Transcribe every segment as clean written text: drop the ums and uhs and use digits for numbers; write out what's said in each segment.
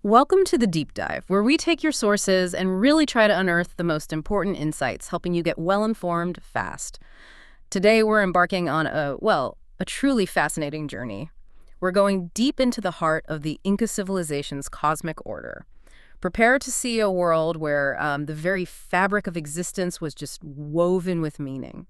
Welcome to the Deep Dive, where we take your sources and really try to unearth the most important insights, helping you get well-informed fast. Today, we're embarking on a truly fascinating journey. We're going deep into the heart of the Inca civilization's cosmic order. Prepare to see a world where the very fabric of existence was just woven with meaning.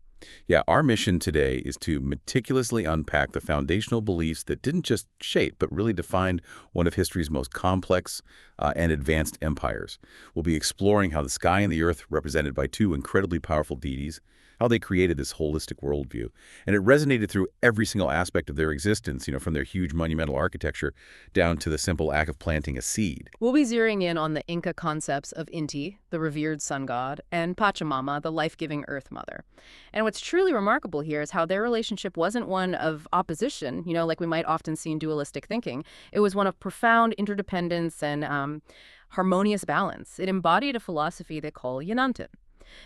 Yeah, our mission today is to meticulously unpack the foundational beliefs that didn't just shape, but really defined one of history's most complex and advanced empires. We'll be exploring how the sky and the earth, represented by two incredibly powerful deities, how they created this holistic worldview. And it resonated through every single aspect of their existence, from their huge monumental architecture down to the simple act of planting a seed. We'll be zeroing in on the Inca concepts of Inti, the revered sun god, and Pachamama, the life-giving earth mother. And what's truly remarkable here is how their relationship wasn't one of opposition, like we might often see in dualistic thinking. It was one of profound interdependence and harmonious balance. It embodied a philosophy they call Yanantin.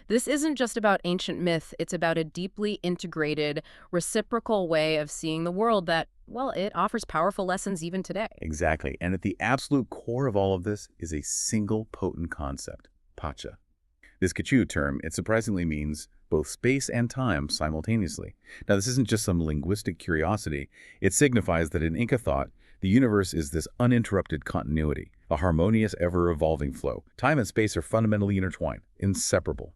This isn't just about ancient myth, it's about a deeply integrated, reciprocal way of seeing the world that, well, it offers powerful lessons even today. Exactly. And at the absolute core of all of this is a single potent concept, Pacha. This Quechua term, it surprisingly means both space and time simultaneously. Now, this isn't just some linguistic curiosity. It signifies that in Inca thought, the universe is this uninterrupted continuity, a harmonious, ever-evolving flow. Time and space are fundamentally intertwined, inseparable.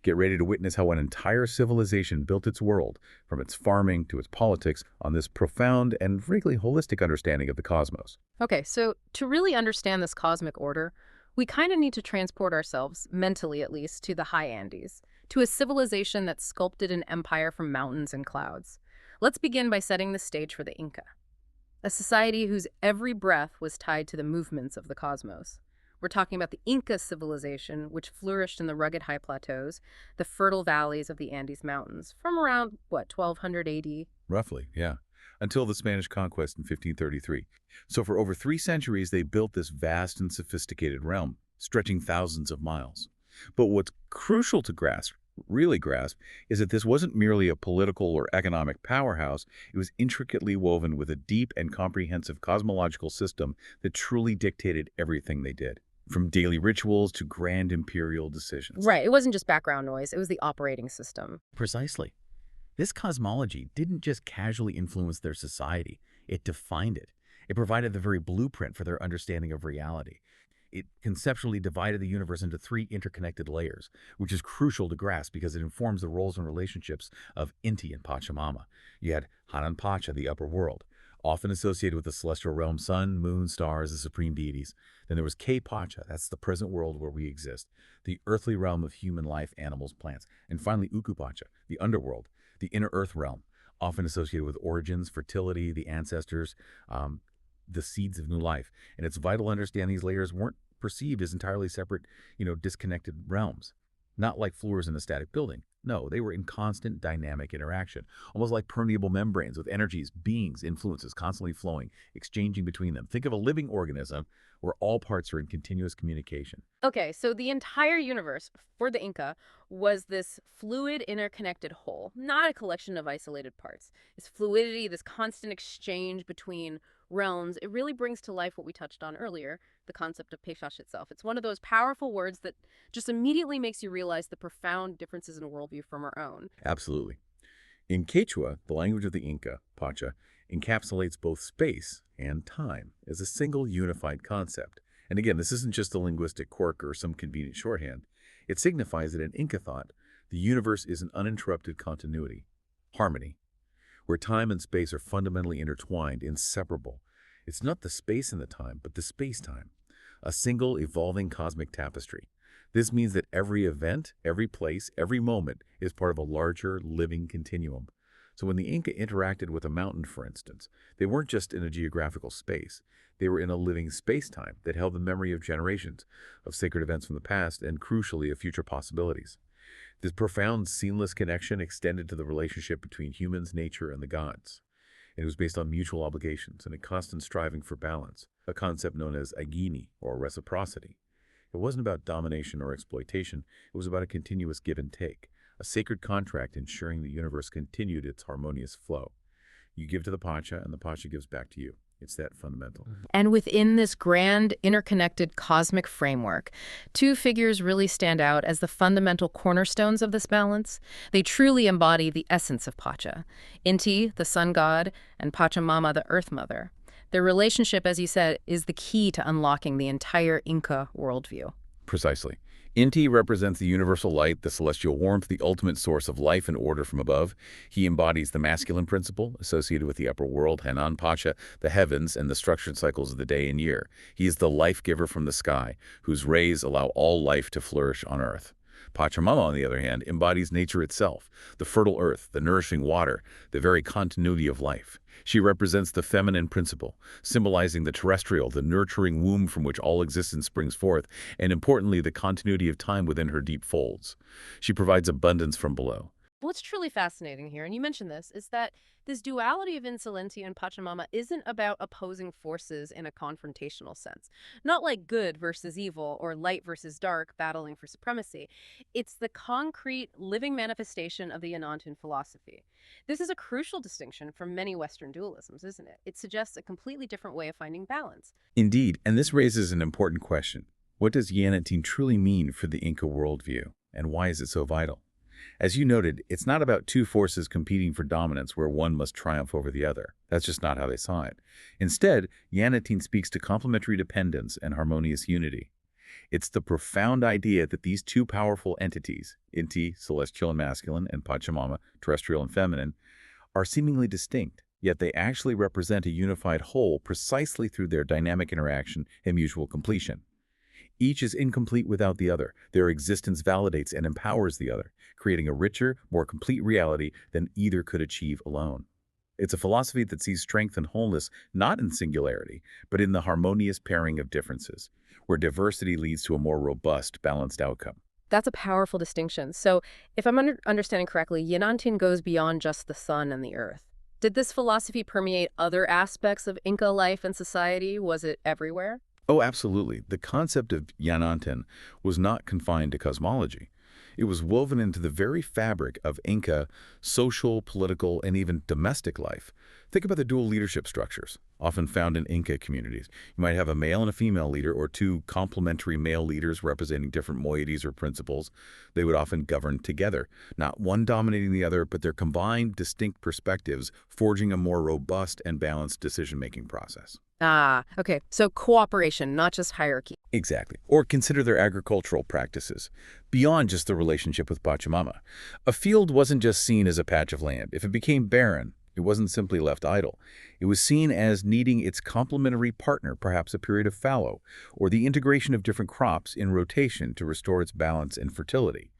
Get ready to witness how an entire civilization built its world, from its farming to its politics, on this profound and frankly holistic understanding of the cosmos. Okay, so to really understand this cosmic order, we kind of need to transport ourselves, mentally at least, to the high Andes, to a civilization that sculpted an empire from mountains and clouds. Let's begin by setting the stage for the Inca, a society whose every breath was tied to the movements of the cosmos. We're talking about the Inca civilization, which flourished in the rugged high plateaus, the fertile valleys of the Andes Mountains, from around, 1200 AD? Roughly, yeah. Until the Spanish conquest in 1533. So for over 3 centuries, they built this vast and sophisticated realm, stretching thousands of miles. But what's crucial to really grasp, is that this wasn't merely a political or economic powerhouse. It was intricately woven with a deep and comprehensive cosmological system that truly dictated everything they did, from daily rituals to grand imperial decisions. Right, it wasn't just background noise, it was the operating system. Precisely. This cosmology didn't just casually influence their society, it defined it. It provided the very blueprint for their understanding of reality. It conceptually divided the universe into 3 interconnected layers, which is crucial to grasp because it informs the roles and relationships of Inti and Pachamama. You had Hanan Pacha, the upper world, often associated with the celestial realm, sun, moon, stars, the supreme deities. Then there was K Pacha, that's the present world where we exist, the earthly realm of human life, animals, plants. And finally, Uku Pacha, the underworld, the inner earth realm, often associated with origins, fertility, the ancestors, the seeds of new life. And it's vital to understand these layers weren't perceived as entirely separate, disconnected realms. Not like floors in a static building. No, they were in constant dynamic interaction, almost like permeable membranes with energies, beings, influences constantly flowing, exchanging between them. Think of a living organism where all parts are in continuous communication. Okay, so the entire universe for the Inca was this fluid, interconnected whole, not a collection of isolated parts. This fluidity, this constant exchange between realms, it really brings to life what we touched on earlier, the concept of Peixash itself. It's one of those powerful words that just immediately makes you realize the profound differences in worldview from our own. Absolutely. In Quechua, the language of the Inca, Pacha, encapsulates both space and time as a single unified concept. And again, this isn't just a linguistic quirk or some convenient shorthand. It signifies that in Inca thought, the universe is an uninterrupted continuity, harmony, where time and space are fundamentally intertwined, inseparable. It's not the space and the time, but the space-time, a single evolving cosmic tapestry. This means that every event, every place, every moment is part of a larger, living continuum. So when the Inca interacted with a mountain, for instance, they weren't just in a geographical space. They were in a living space-time that held the memory of generations, of sacred events from the past, and crucially, of future possibilities. This profound, seamless connection extended to the relationship between humans, nature, and the gods. It was based on mutual obligations and a constant striving for balance, a concept known as agini, or reciprocity. It wasn't about domination or exploitation, it was about a continuous give and take, a sacred contract ensuring the universe continued its harmonious flow. You give to the Pacha, and the Pacha gives back to you. It's that fundamental. And within this grand, interconnected cosmic framework, two figures really stand out as the fundamental cornerstones of this balance. They truly embody the essence of Pacha. Inti, the sun god, and Pachamama, the earth mother. Their relationship, as you said, is the key to unlocking the entire Inca worldview. Precisely. Inti represents the universal light, the celestial warmth, the ultimate source of life and order from above. He embodies the masculine principle associated with the upper world, Hanan Pacha, the heavens, and the structured cycles of the day and year. He is the life giver from the sky, whose rays allow all life to flourish on earth. Pachamama, on the other hand, embodies nature itself, the fertile earth, the nourishing water, the very continuity of life. She represents the feminine principle, symbolizing the terrestrial, the nurturing womb from which all existence springs forth, and importantly, the continuity of time within her deep folds. She provides abundance from below. What's truly fascinating here, and you mentioned this, is that this duality of Insolenti and Pachamama isn't about opposing forces in a confrontational sense. Not like good versus evil or light versus dark battling for supremacy. It's the concrete, living manifestation of the Anantan philosophy. This is a crucial distinction from many Western dualisms, isn't it? It suggests a completely different way of finding balance. Indeed, and this raises an important question. What does Yanantin truly mean for the Inca worldview, and why is it so vital? As you noted, it's not about two forces competing for dominance where one must triumph over the other. That's just not how they saw it. Instead, Yanantin speaks to complementary dependence and harmonious unity. It's the profound idea that these two powerful entities, Inti, celestial and masculine, and Pachamama, terrestrial and feminine, are seemingly distinct, yet they actually represent a unified whole precisely through their dynamic interaction and mutual completion. Each is incomplete without the other. Their existence validates and empowers the other, creating a richer, more complete reality than either could achieve alone. It's a philosophy that sees strength and wholeness not in singularity, but in the harmonious pairing of differences, where diversity leads to a more robust, balanced outcome. That's a powerful distinction. So, if I'm understanding correctly, Yanantin goes beyond just the sun and the earth. Did this philosophy permeate other aspects of Inca life and society? Was it everywhere? Oh, absolutely. The concept of Yanantin was not confined to cosmology. It was woven into the very fabric of Inca social, political, and even domestic life. Think about the dual leadership structures, often found in Inca communities. You might have a male and a female leader, or two complementary male leaders representing different moieties or principles. They would often govern together, not one dominating the other, but their combined, distinct perspectives, forging a more robust and balanced decision-making process. Ah, okay. So cooperation, not just hierarchy. Exactly. Or consider their agricultural practices, beyond just the relationship with Pachamama. A field wasn't just seen as a patch of land. If it became barren, it wasn't simply left idle. It was seen as needing its complementary partner, perhaps a period of fallow, or the integration of different crops in rotation to restore its balance and fertility.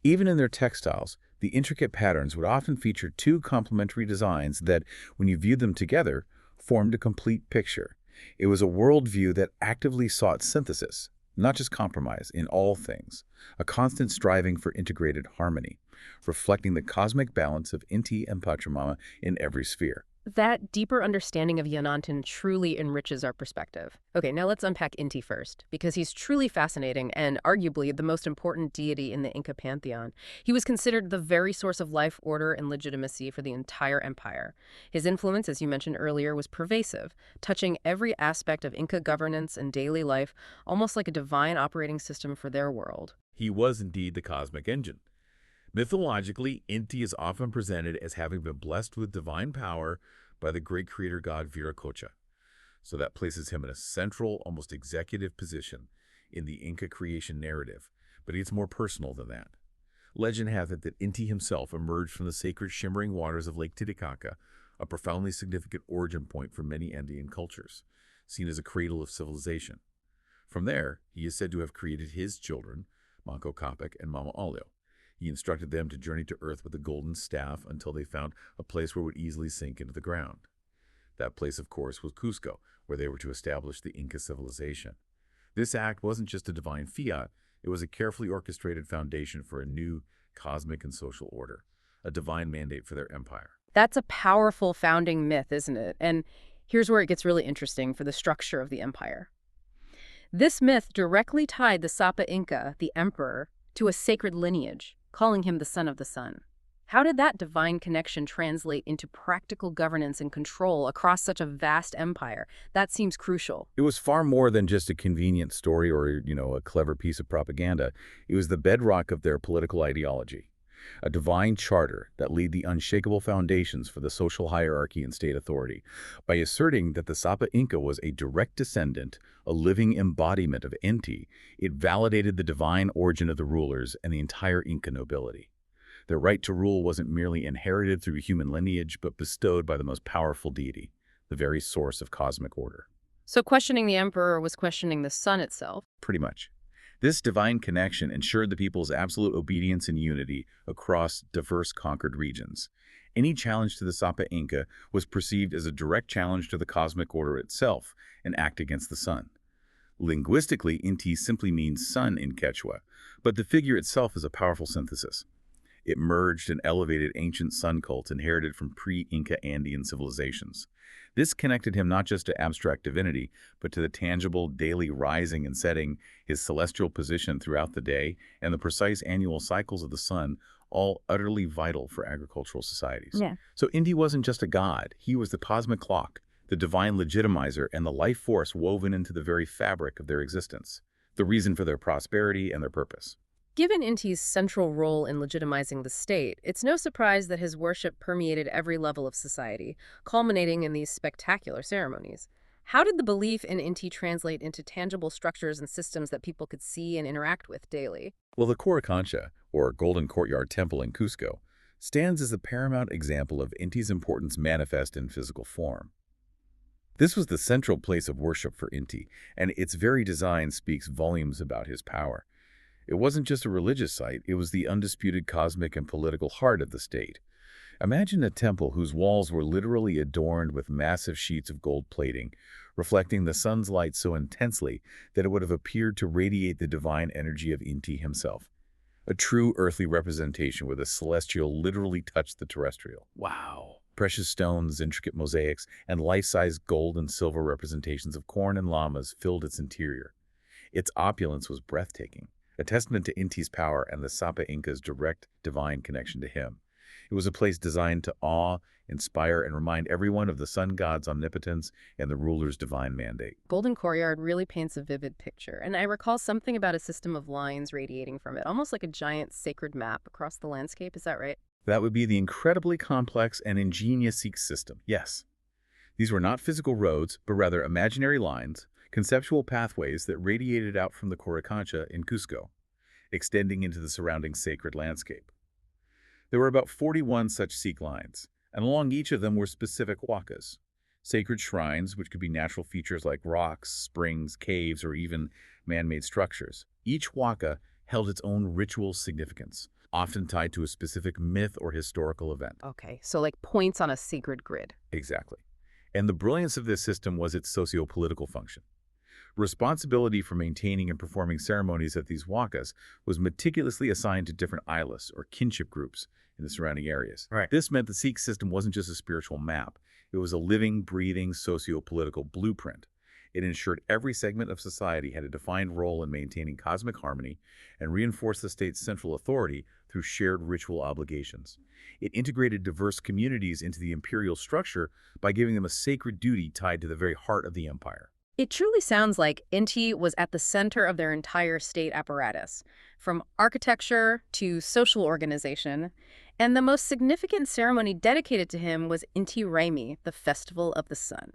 Even in their textiles, the intricate patterns would often feature two complementary designs that, when you viewed them together, formed a complete picture. It was a worldview that actively sought synthesis, not just compromise, in all things, a constant striving for integrated harmony, reflecting the cosmic balance of Inti and Pachamama in every sphere. That deeper understanding of Yanantin truly enriches our perspective. Okay, now let's unpack Inti first, because he's truly fascinating and arguably the most important deity in the Inca pantheon. He was considered the very source of life, order, and legitimacy for the entire empire. His influence, as you mentioned earlier, was pervasive, touching every aspect of Inca governance and daily life, almost like a divine operating system for their world. He was indeed the cosmic engine. Mythologically, Inti is often presented as having been blessed with divine power by the great creator god Viracocha. So that places him in a central, almost executive position in the Inca creation narrative, but it's more personal than that. Legend hath it that Inti himself emerged from the sacred shimmering waters of Lake Titicaca, a profoundly significant origin point for many Andean cultures, seen as a cradle of civilization. From there, he is said to have created his children, Manco Capac and Mama Olio. He instructed them to journey to earth with a golden staff until they found a place where it would easily sink into the ground. That place, of course, was Cusco, where they were to establish the Inca civilization. This act wasn't just a divine fiat, it was a carefully orchestrated foundation for a new cosmic and social order, a divine mandate for their empire. That's a powerful founding myth, isn't it? And here's where it gets really interesting for the structure of the empire. This myth directly tied the Sapa Inca, the emperor, to a sacred lineage, calling him the son of the sun. How did that divine connection translate into practical governance and control across such a vast empire? That seems crucial. It was far more than just a convenient story or, a clever piece of propaganda. It was the bedrock of their political ideology, a divine charter that laid the unshakable foundations for the social hierarchy and state authority. By asserting that the Sapa Inca was a direct descendant, a living embodiment of Inti, it validated the divine origin of the rulers and the entire Inca nobility. Their right to rule wasn't merely inherited through human lineage, but bestowed by the most powerful deity, the very source of cosmic order. So questioning the emperor was questioning the sun itself. Pretty much. This divine connection ensured the people's absolute obedience and unity across diverse conquered regions. Any challenge to the Sapa Inca was perceived as a direct challenge to the cosmic order itself, an act against the sun. Linguistically, Inti simply means sun in Quechua, but the figure itself is a powerful synthesis. It merged and elevated ancient sun cults inherited from pre-Inca Andean civilizations. This connected him not just to abstract divinity, but to the tangible daily rising and setting, his celestial position throughout the day, and the precise annual cycles of the sun, all utterly vital for agricultural societies. Yeah. So Inti wasn't just a god, he was the cosmic clock, the divine legitimizer, and the life force woven into the very fabric of their existence, the reason for their prosperity and their purpose. Given Inti's central role in legitimizing the state, it's no surprise that his worship permeated every level of society, culminating in these spectacular ceremonies. How did the belief in Inti translate into tangible structures and systems that people could see and interact with daily? Well, the Coricancha, or Golden Courtyard Temple in Cusco, stands as a paramount example of Inti's importance manifest in physical form. This was the central place of worship for Inti, and its very design speaks volumes about his power. It wasn't just a religious site, it was the undisputed cosmic and political heart of the state. Imagine a temple whose walls were literally adorned with massive sheets of gold plating, reflecting the sun's light so intensely that it would have appeared to radiate the divine energy of Inti himself. A true earthly representation where the celestial literally touched the terrestrial. Wow! Precious stones, intricate mosaics, and life-size gold and silver representations of corn and llamas filled its interior. Its opulence was breathtaking, a testament to Inti's power and the Sapa Inca's direct divine connection to him. It was a place designed to awe, inspire, and remind everyone of the sun god's omnipotence and the ruler's divine mandate. Golden Courtyard really paints a vivid picture, and I recall something about a system of lines radiating from it, almost like a giant sacred map across the landscape. Is that right? That would be the incredibly complex and ingenious Sikh system, yes. These were not physical roads, but rather imaginary lines, conceptual pathways that radiated out from the Coricancha in Cusco, extending into the surrounding sacred landscape. There were about 41 such Sikh lines, and along each of them were specific wakas, sacred shrines which could be natural features like rocks, springs, caves, or even man-made structures. Each waka held its own ritual significance, often tied to a specific myth or historical event. Okay, so like points on a sacred grid. Exactly. And the brilliance of this system was its socio-political function. Responsibility for maintaining and performing ceremonies at these wakas was meticulously assigned to different islas or kinship groups in the surrounding areas. Right. This meant the Sikh system wasn't just a spiritual map. It was a living, breathing, socio-political blueprint. It ensured every segment of society had a defined role in maintaining cosmic harmony and reinforced the state's central authority through shared ritual obligations. It integrated diverse communities into the imperial structure by giving them a sacred duty tied to the very heart of the empire. It truly sounds like Inti was at the center of their entire state apparatus, from architecture to social organization, and the most significant ceremony dedicated to him was Inti Raymi, the Festival of the Sun.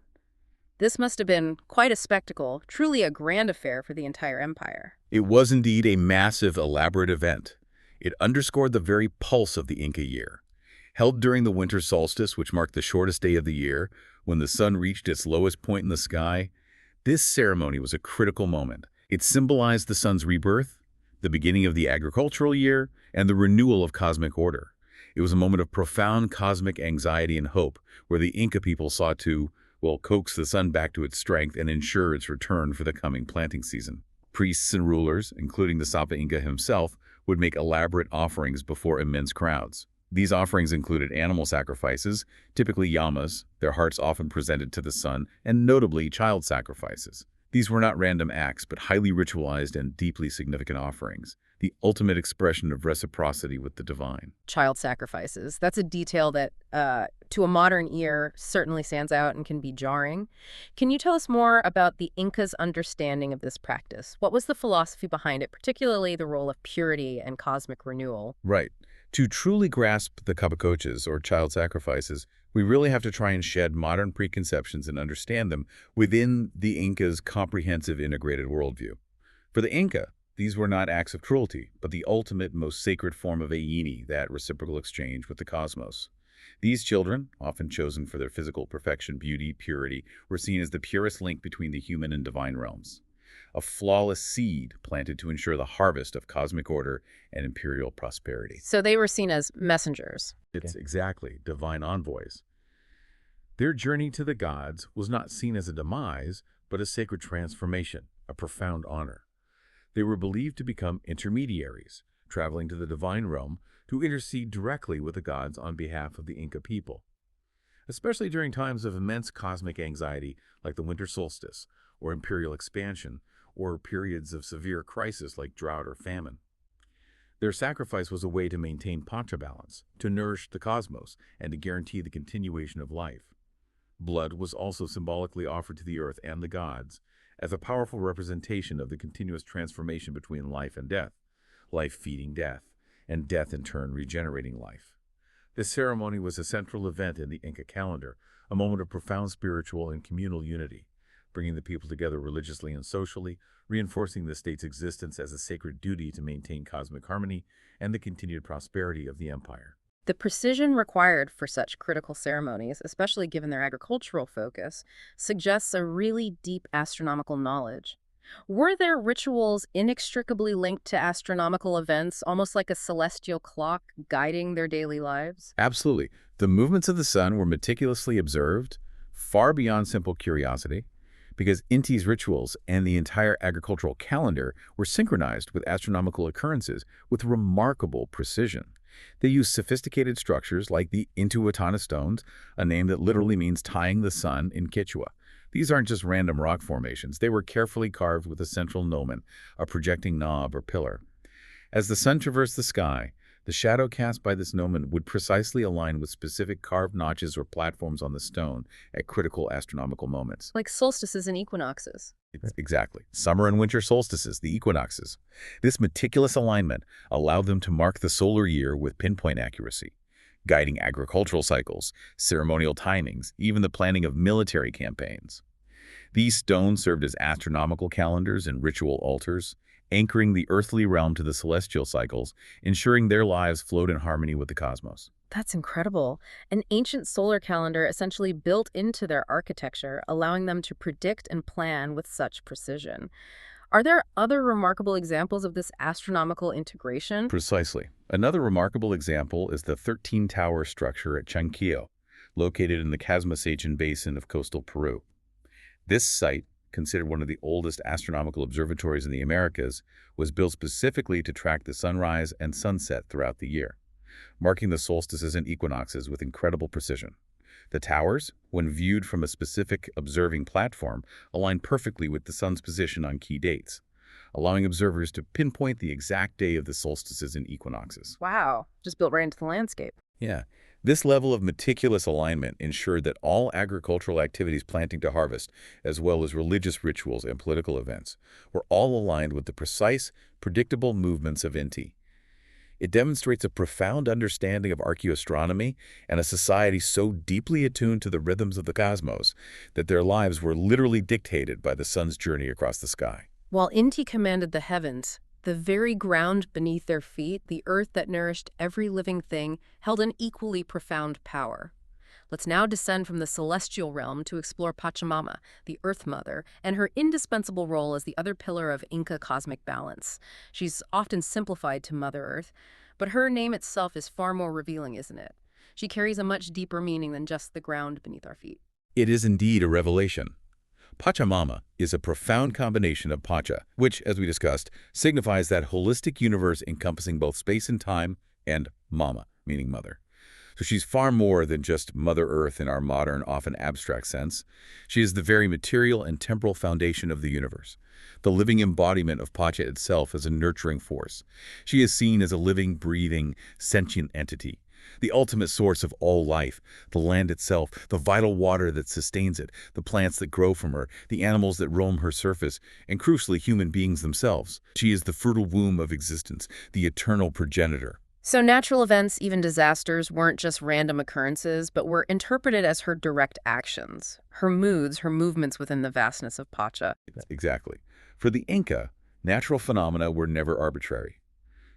This must have been quite a spectacle, truly a grand affair for the entire empire. It was indeed a massive, elaborate event. It underscored the very pulse of the Inca year. Held during the winter solstice, which marked the shortest day of the year, when the sun reached its lowest point in the sky, this ceremony was a critical moment. It symbolized the sun's rebirth, the beginning of the agricultural year, and the renewal of cosmic order. It was a moment of profound cosmic anxiety and hope, where the Inca people sought to, coax the sun back to its strength and ensure its return for the coming planting season. Priests and rulers, including the Sapa Inca himself, would make elaborate offerings before immense crowds. These offerings included animal sacrifices, typically llamas, their hearts often presented to the sun, and notably child sacrifices. These were not random acts, but highly ritualized and deeply significant offerings, the ultimate expression of reciprocity with the divine. Child sacrifices. That's a detail that, to a modern ear, certainly stands out and can be jarring. Can you tell us more about the Incas' understanding of this practice? What was the philosophy behind it, particularly the role of purity and cosmic renewal? Right. To truly grasp the capacoches, or child sacrifices, we really have to try and shed modern preconceptions and understand them within the Inca's comprehensive integrated worldview. For the Inca, these were not acts of cruelty, but the ultimate, most sacred form of ayini, that reciprocal exchange with the cosmos. These children, often chosen for their physical perfection, beauty, purity, were seen as the purest link between the human and divine realms. A flawless seed planted to ensure the harvest of cosmic order and imperial prosperity. So they were seen as messengers. It's exactly divine envoys. Their journey to the gods was not seen as a demise, but a sacred transformation, a profound honor. They were believed to become intermediaries, traveling to the divine realm to intercede directly with the gods on behalf of the Inca people. Especially during times of immense cosmic anxiety like the winter solstice or imperial expansion, or periods of severe crisis like drought or famine. Their sacrifice was a way to maintain pancha balance, to nourish the cosmos, and to guarantee the continuation of life. Blood was also symbolically offered to the earth and the gods as a powerful representation of the continuous transformation between life and death, life feeding death, and death in turn regenerating life. This ceremony was a central event in the Inca calendar, a moment of profound spiritual and communal unity, bringing the people together religiously and socially, reinforcing the state's existence as a sacred duty to maintain cosmic harmony and the continued prosperity of the empire. The precision required for such critical ceremonies, especially given their agricultural focus, suggests a really deep astronomical knowledge. Were their rituals inextricably linked to astronomical events, almost like a celestial clock guiding their daily lives? Absolutely. The movements of the sun were meticulously observed, far beyond simple curiosity, because Inti's rituals and the entire agricultural calendar were synchronized with astronomical occurrences with remarkable precision. They used sophisticated structures like the Intihuatana stones, a name that literally means tying the sun in Quechua. These aren't just random rock formations. They were carefully carved with a central gnomon, a projecting knob or pillar. As the sun traversed the sky, the shadow cast by this gnomon would precisely align with specific carved notches or platforms on the stone at critical astronomical moments. Like solstices and equinoxes. Exactly. Summer and winter solstices, the equinoxes. This meticulous alignment allowed them to mark the solar year with pinpoint accuracy, guiding agricultural cycles, ceremonial timings, even the planning of military campaigns. These stones served as astronomical calendars and ritual altars, anchoring the earthly realm to the celestial cycles, ensuring their lives flowed in harmony with the cosmos. That's incredible. An ancient solar calendar essentially built into their architecture, allowing them to predict and plan with such precision. Are there other remarkable examples of this astronomical integration? Precisely. Another remarkable example is the 13-tower structure at Chanquillo, located in the Casmasachin Basin of coastal Peru. This site, considered one of the oldest astronomical observatories in the Americas, was built specifically to track the sunrise and sunset throughout the year, marking the solstices and equinoxes with incredible precision. The towers, when viewed from a specific observing platform, align perfectly with the sun's position on key dates, allowing observers to pinpoint the exact day of the solstices and equinoxes. Wow, just built right into the landscape. Yeah. This level of meticulous alignment ensured that all agricultural activities planting to harvest, as well as religious rituals and political events, were all aligned with the precise, predictable movements of Inti. It demonstrates a profound understanding of archaeoastronomy and a society so deeply attuned to the rhythms of the cosmos that their lives were literally dictated by the sun's journey across the sky. While Inti commanded the heavens, the very ground beneath their feet, the earth that nourished every living thing, held an equally profound power. Let's now descend from the celestial realm to explore Pachamama, the Earth Mother, and her indispensable role as the other pillar of Inca cosmic balance. She's often simplified to Mother Earth, but her name itself is far more revealing, isn't it? She carries a much deeper meaning than just the ground beneath our feet. It is indeed a revelation. Pachamama is a profound combination of Pacha, which, as we discussed, signifies that holistic universe encompassing both space and time, and Mama, meaning mother. So she's far more than just Mother Earth in our modern, often abstract sense. She is the very material and temporal foundation of the universe, the living embodiment of Pacha itself as a nurturing force. She is seen as a living, breathing, sentient entity, the ultimate source of all life, the land itself, the vital water that sustains it, the plants that grow from her, the animals that roam her surface, and crucially, human beings themselves. She is the fertile womb of existence, the eternal progenitor. So natural events, even disasters, weren't just random occurrences, but were interpreted as her direct actions, her moods, her movements within the vastness of Pacha. Exactly. For the Inca, natural phenomena were never arbitrary.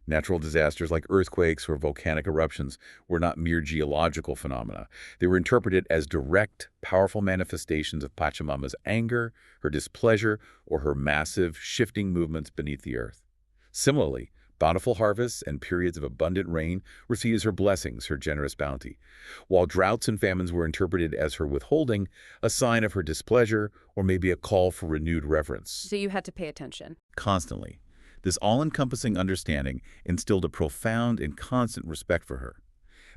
Natural disasters like earthquakes or volcanic eruptions were not mere geological phenomena. They were interpreted as direct, powerful manifestations of Pachamama's anger, her displeasure, or her massive, shifting movements beneath the earth. Similarly, bountiful harvests and periods of abundant rain were seen as her blessings, her generous bounty, while droughts and famines were interpreted as her withholding, a sign of her displeasure, or maybe a call for renewed reverence. So you had to pay attention. Constantly. This all-encompassing understanding instilled a profound and constant respect for her,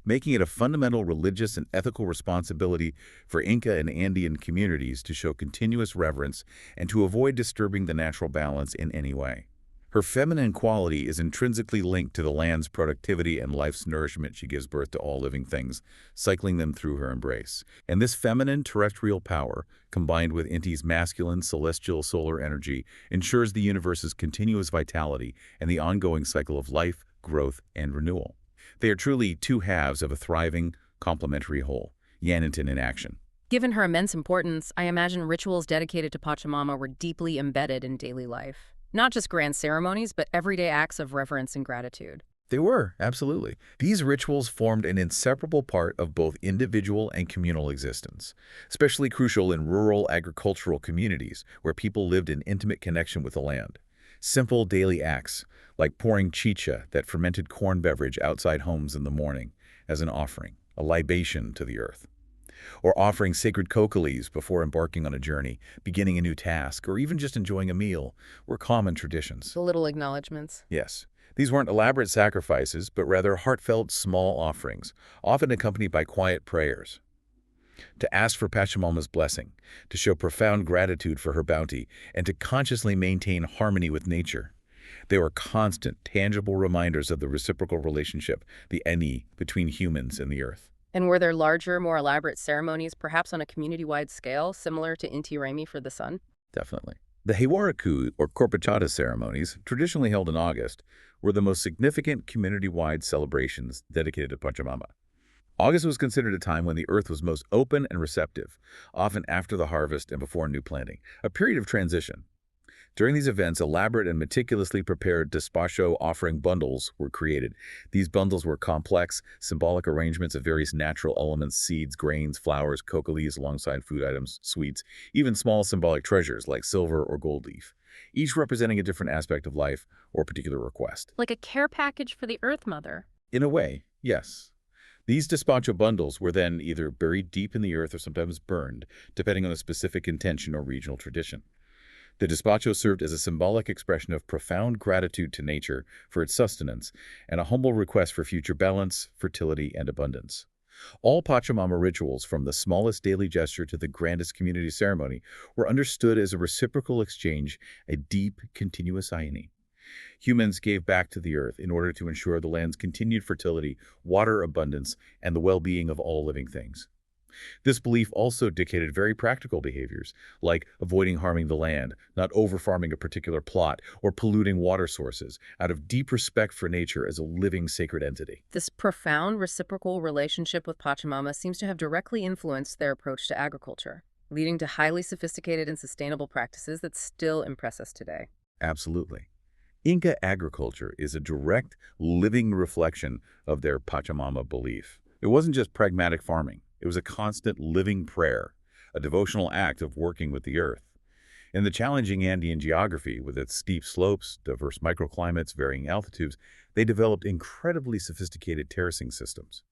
making it a fundamental religious and ethical responsibility for Inca and Andean communities to show continuous reverence and to avoid disturbing the natural balance in any way. Her feminine quality is intrinsically linked to the land's productivity and life's nourishment. She gives birth to all living things, cycling them through her embrace. And this feminine terrestrial power, combined with Inti's masculine celestial solar energy, ensures the universe's continuous vitality and the ongoing cycle of life, growth, and renewal. They are truly two halves of a thriving, complementary whole, yin and yin in action. Given her immense importance, I imagine rituals dedicated to Pachamama were deeply embedded in daily life. Not just grand ceremonies, but everyday acts of reverence and gratitude. They were, absolutely. These rituals formed an inseparable part of both individual and communal existence, especially crucial in rural agricultural communities where people lived in intimate connection with the land. Simple daily acts, like pouring chicha, that fermented corn beverage, outside homes in the morning as an offering, a libation to the earth, or offering sacred kokalis before embarking on a journey, beginning a new task, or even just enjoying a meal, were common traditions. The little acknowledgments. Yes, these weren't elaborate sacrifices, but rather heartfelt small offerings, often accompanied by quiet prayers. To ask for Pachamama's blessing, to show profound gratitude for her bounty, and to consciously maintain harmony with nature. They were constant, tangible reminders of the reciprocal relationship, the eni, between humans and the earth. And were there larger, more elaborate ceremonies, perhaps on a community-wide scale, similar to Inti Raymi for the sun? Definitely. The Hewaraku, or Corpachata ceremonies, traditionally held in August, were the most significant community-wide celebrations dedicated to Pachamama. August was considered a time when the earth was most open and receptive, often after the harvest and before new planting, a period of transition. During these events, elaborate and meticulously prepared despacho offering bundles were created. These bundles were complex, symbolic arrangements of various natural elements, seeds, grains, flowers, kokalis, alongside food items, sweets, even small symbolic treasures like silver or gold leaf, each representing a different aspect of life or particular request. Like a care package for the Earth Mother. In a way, yes. These despacho bundles were then either buried deep in the earth or sometimes burned, depending on the specific intention or regional tradition. The despacho served as a symbolic expression of profound gratitude to nature for its sustenance and a humble request for future balance, fertility, and abundance. All Pachamama rituals, from the smallest daily gesture to the grandest community ceremony, were understood as a reciprocal exchange, a deep, continuous irony. Humans gave back to the earth in order to ensure the land's continued fertility, water abundance, and the well-being of all living things. This belief also dictated very practical behaviors, like avoiding harming the land, not over-farming a particular plot, or polluting water sources, out of deep respect for nature as a living sacred entity. This profound reciprocal relationship with Pachamama seems to have directly influenced their approach to agriculture, leading to highly sophisticated and sustainable practices that still impress us today. Absolutely. Inca agriculture is a direct, living reflection of their Pachamama belief. It wasn't just pragmatic farming. It was a constant living prayer, a devotional act of working with the earth. In the challenging Andean geography, with its steep slopes, diverse microclimates, varying altitudes, they developed incredibly sophisticated terracing systems,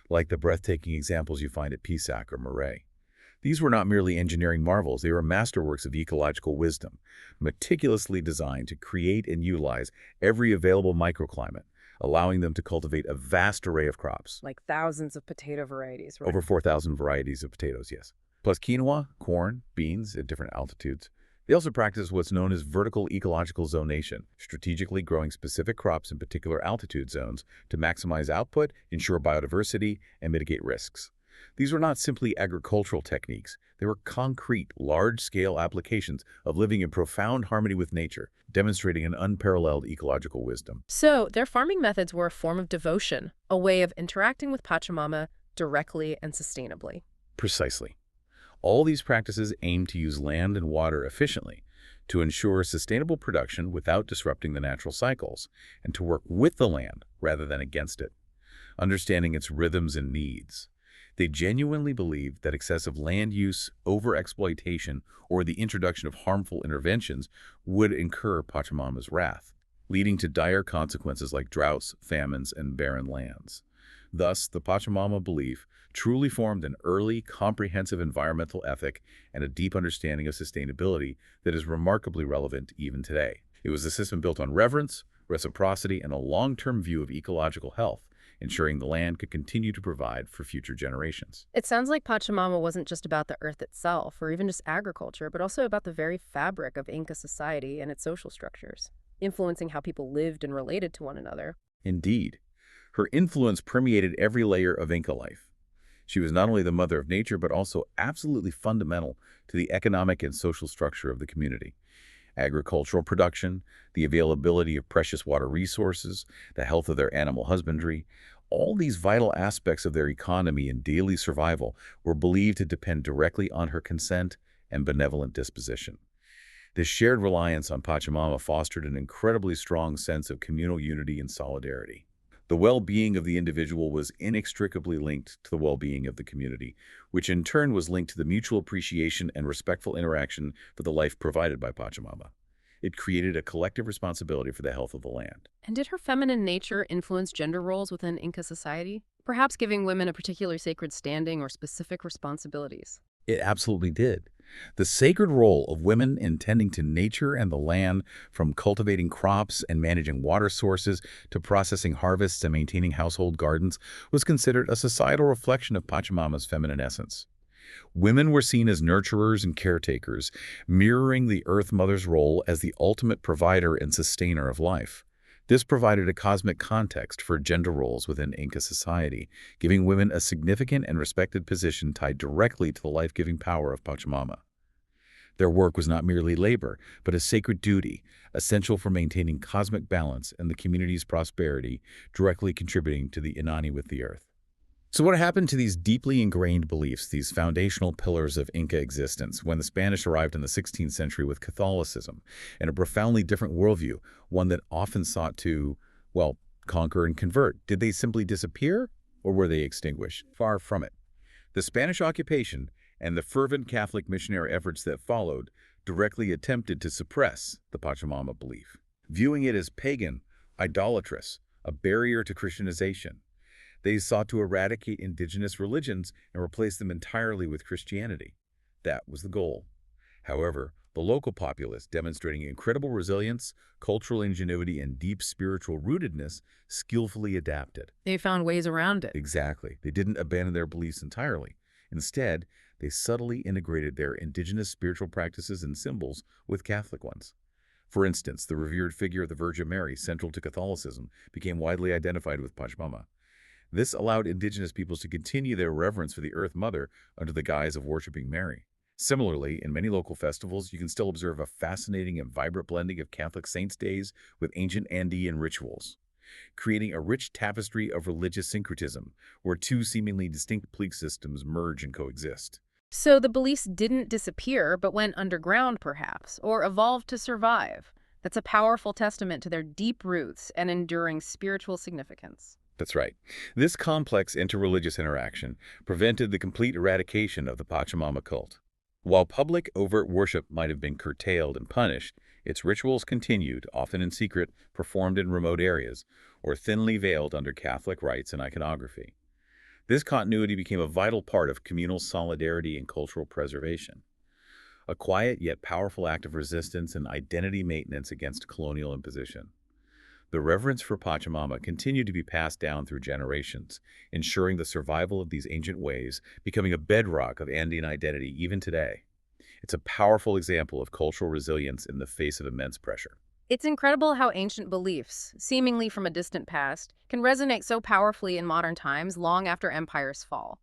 like the breathtaking examples you find at Pisac or Marais. These were not merely engineering marvels, they were masterworks of ecological wisdom, meticulously designed to create and utilize every available microclimate, allowing them to cultivate a vast array of crops. Like thousands of potato varieties, right? Over 4,000 varieties of potatoes, yes. Plus quinoa, corn, beans at different altitudes. They also practice what's known as vertical ecological zonation, strategically growing specific crops in particular altitude zones to maximize output, ensure biodiversity, and mitigate risks. These were not simply agricultural techniques. They were concrete, large-scale applications of living in profound harmony with nature, demonstrating an unparalleled ecological wisdom. So their farming methods were a form of devotion, a way of interacting with Pachamama directly and sustainably. Precisely. All these practices aim to use land and water efficiently, to ensure sustainable production without disrupting the natural cycles, and to work with the land rather than against it, understanding its rhythms and needs. They genuinely believed that excessive land use, overexploitation, or the introduction of harmful interventions would incur Pachamama's wrath, leading to dire consequences like droughts, famines, and barren lands. Thus, the Pachamama belief truly formed an early, comprehensive environmental ethic and a deep understanding of sustainability that is remarkably relevant even today. It was a system built on reverence, reciprocity, and a long-term view of ecological health, ensuring the land could continue to provide for future generations. It sounds like Pachamama wasn't just about the earth itself, or even just agriculture, but also about the very fabric of Inca society and its social structures, influencing how people lived and related to one another. Indeed, her influence permeated every layer of Inca life. She was not only the mother of nature, but also absolutely fundamental to the economic and social structure of the community. Agricultural production, the availability of precious water resources, the health of their animal husbandry, all these vital aspects of their economy and daily survival were believed to depend directly on her consent and benevolent disposition. This shared reliance on Pachamama fostered an incredibly strong sense of communal unity and solidarity. The well-being of the individual was inextricably linked to the well-being of the community, which in turn was linked to the mutual appreciation and respectful interaction for the life provided by Pachamama. It created a collective responsibility for the health of the land. And did her feminine nature influence gender roles within Inca society, perhaps giving women a particular sacred standing or specific responsibilities? It absolutely did. The sacred role of women in tending to nature and the land, from cultivating crops and managing water sources to processing harvests and maintaining household gardens, was considered a societal reflection of Pachamama's feminine essence. Women were seen as nurturers and caretakers, mirroring the Earth Mother's role as the ultimate provider and sustainer of life. This provided a cosmic context for gender roles within Inca society, giving women a significant and respected position tied directly to the life-giving power of Pachamama. Their work was not merely labor, but a sacred duty, essential for maintaining cosmic balance and the community's prosperity, directly contributing to the Inani with the earth. So what happened to these deeply ingrained beliefs, these foundational pillars of Inca existence, when the Spanish arrived in the 16th century with Catholicism and a profoundly different worldview, one that often sought to, well, conquer and convert? Did they simply disappear, or were they extinguished? Far from it. The Spanish occupation and the fervent Catholic missionary efforts that followed directly attempted to suppress the Pachamama belief, viewing it as pagan, idolatrous, a barrier to Christianization. They sought to eradicate indigenous religions and replace them entirely with Christianity. That was the goal. However, the local populace, demonstrating incredible resilience, cultural ingenuity, and deep spiritual rootedness, skillfully adapted. They found ways around it. Exactly. They didn't abandon their beliefs entirely. Instead, they subtly integrated their indigenous spiritual practices and symbols with Catholic ones. For instance, the revered figure of the Virgin Mary, central to Catholicism, became widely identified with Pachamama. This allowed indigenous peoples to continue their reverence for the Earth Mother under the guise of worshiping Mary. Similarly, in many local festivals, you can still observe a fascinating and vibrant blending of Catholic saints' days with ancient Andean rituals, creating a rich tapestry of religious syncretism, where two seemingly distinct belief systems merge and coexist. So the beliefs didn't disappear, but went underground perhaps, or evolved to survive. That's a powerful testament to their deep roots and enduring spiritual significance. That's right. This complex interreligious interaction prevented the complete eradication of the Pachamama cult. While public overt worship might have been curtailed and punished, its rituals continued, often in secret, performed in remote areas, or thinly veiled under Catholic rites and iconography. This continuity became a vital part of communal solidarity and cultural preservation, a quiet yet powerful act of resistance and identity maintenance against colonial imposition. The reverence for Pachamama continued to be passed down through generations, ensuring the survival of these ancient ways, becoming a bedrock of Andean identity even today. It's a powerful example of cultural resilience in the face of immense pressure. It's incredible how ancient beliefs, seemingly from a distant past, can resonate so powerfully in modern times long after empires fall.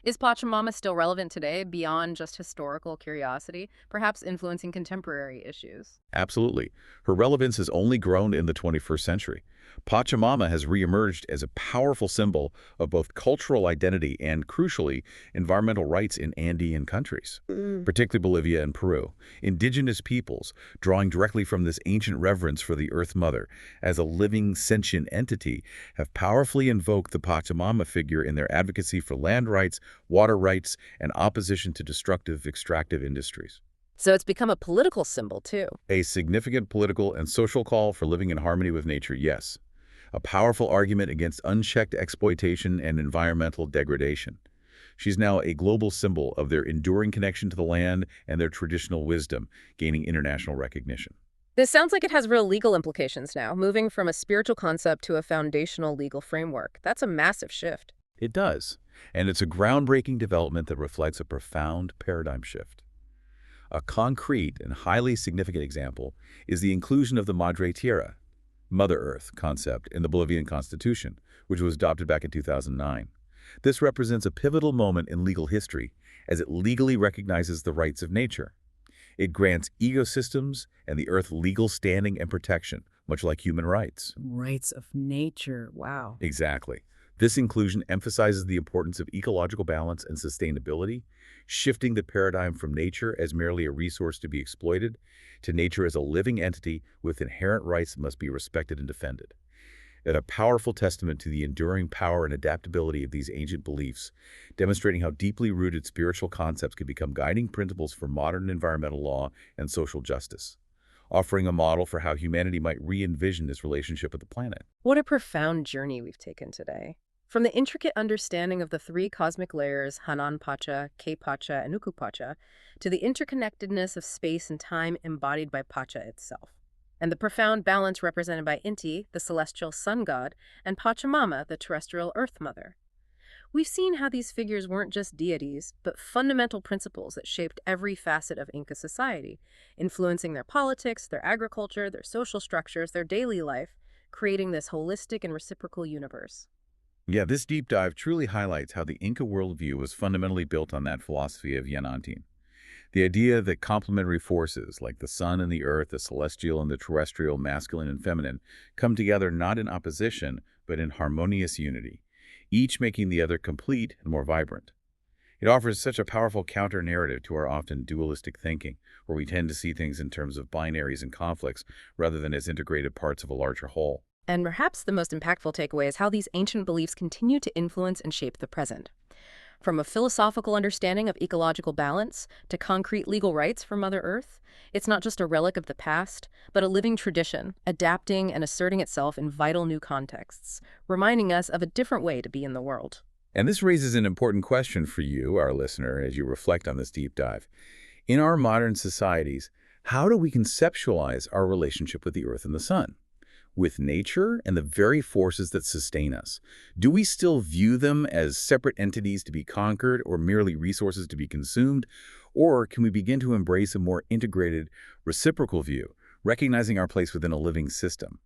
Is Pachamama still relevant today beyond just historical curiosity, perhaps influencing contemporary issues? Absolutely. Her relevance has only grown in the 21st century. Pachamama has reemerged as a powerful symbol of both cultural identity and, crucially, environmental rights in Andean countries, particularly Bolivia and Peru. Indigenous peoples, drawing directly from this ancient reverence for the Earth Mother as a living, sentient entity, have powerfully invoked the Pachamama figure in their advocacy for land rights, water rights, and opposition to destructive extractive industries. So it's become a political symbol, too. A significant political and social call for living in harmony with nature, yes. A powerful argument against unchecked exploitation and environmental degradation. She's now a global symbol of their enduring connection to the land and their traditional wisdom, gaining international recognition. This sounds like it has real legal implications now, moving from a spiritual concept to a foundational legal framework. That's a massive shift. It does, and it's a groundbreaking development that reflects a profound paradigm shift. A concrete and highly significant example is the inclusion of the Madre Tierra, Mother Earth concept in the Bolivian Constitution, which was adopted back in 2009. This represents a pivotal moment in legal history as it legally recognizes the rights of nature. It grants ecosystems and the Earth legal standing and protection, much like human rights. Rights of nature. Wow. Exactly. This inclusion emphasizes the importance of ecological balance and sustainability, shifting the paradigm from nature as merely a resource to be exploited to nature as a living entity with inherent rights that must be respected and defended. It's a powerful testament to the enduring power and adaptability of these ancient beliefs, demonstrating how deeply rooted spiritual concepts can become guiding principles for modern environmental law and social justice, offering a model for how humanity might re-envision its relationship with the planet. What a profound journey we've taken today. From the intricate understanding of the three cosmic layers, Hanan Pacha, K Pacha, and Uku Pacha, to the interconnectedness of space and time embodied by Pacha itself, and the profound balance represented by Inti, the celestial sun god, and Pachamama, the terrestrial earth mother. We've seen how these figures weren't just deities, but fundamental principles that shaped every facet of Inca society, influencing their politics, their agriculture, their social structures, their daily life, creating this holistic and reciprocal universe. Yeah, this deep dive truly highlights how the Inca worldview was fundamentally built on that philosophy of Yanantin. The idea that complementary forces, like the sun and the earth, the celestial and the terrestrial, masculine and feminine, come together not in opposition, but in harmonious unity, each making the other complete and more vibrant. It offers such a powerful counter-narrative to our often dualistic thinking, where we tend to see things in terms of binaries and conflicts rather than as integrated parts of a larger whole. And perhaps the most impactful takeaway is how these ancient beliefs continue to influence and shape the present. From a philosophical understanding of ecological balance to concrete legal rights for Mother Earth, it's not just a relic of the past, but a living tradition, adapting and asserting itself in vital new contexts, reminding us of a different way to be in the world. And this raises an important question for you, our listener, as you reflect on this deep dive. In our modern societies, how do we conceptualize our relationship with the earth and the sun? With nature and the very forces that sustain us? Do we still view them as separate entities to be conquered or merely resources to be consumed? Or can we begin to embrace a more integrated, reciprocal view, recognizing our place within a living system?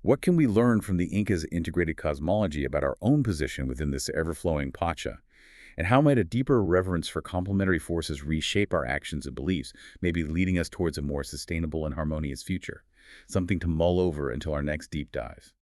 What can we learn from the Inca's integrated cosmology about our own position within this ever-flowing Pacha? And how might a deeper reverence for complementary forces reshape our actions and beliefs, maybe leading us towards a more sustainable and harmonious future? Something to mull over until our next deep dive.